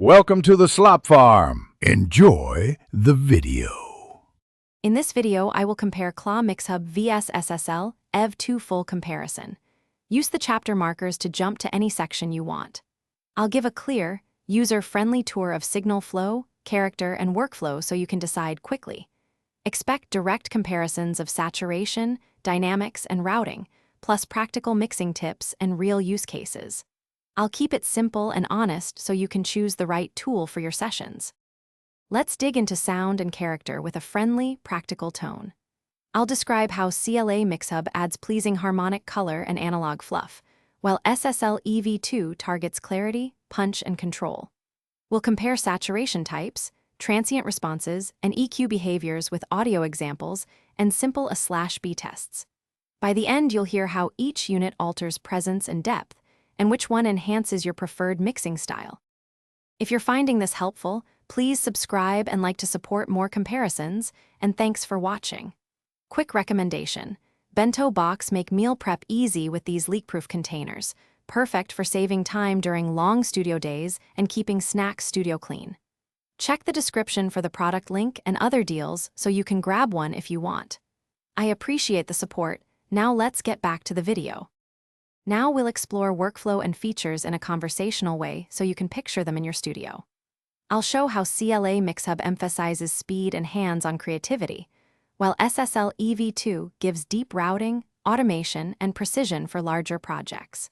Welcome to the Slop Farm. Enjoy the video. In this video, I will compare CLA Mixhub vs SSL EV2 full comparison. Use the chapter markers to jump to any section you want. I'll give a clear, user-friendly tour of signal flow, character, and workflow so you can decide quickly. Expect direct comparisons of saturation, dynamics, and routing, plus practical mixing tips and real use cases. I'll keep it simple and honest so you can choose the right tool for your sessions. Let's dig into sound and character with a friendly, practical tone. I'll describe how CLA Mixhub adds pleasing harmonic color and analog fluff, while SSL EV2 targets clarity, punch, and control. We'll compare saturation types, transient responses, and EQ behaviors with audio examples and simple A/B tests. By the end, you'll hear how each unit alters presence and depth, and which one enhances your preferred mixing style. If you're finding this helpful, please subscribe and like to support more comparisons, and thanks for watching. Quick recommendation: bento box make meal prep easy with these leak-proof containers, perfect for saving time during long studio days and keeping snacks studio clean. Check the description for the product link and other deals so you can grab one if you want. I appreciate the support. Now let's get back to the video. Now we'll explore workflow and features in a conversational way so you can picture them in your studio. I'll show how CLA Mixhub emphasizes speed and hands-on creativity, while SSL EV2 gives deep routing, automation, and precision for larger projects.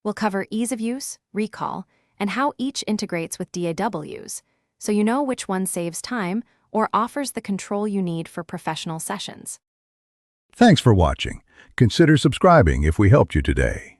We'll cover ease of use, recall, and how each integrates with DAWs, so you know which one saves time or offers the control you need for professional sessions. Thanks for watching. Consider subscribing if we helped you today.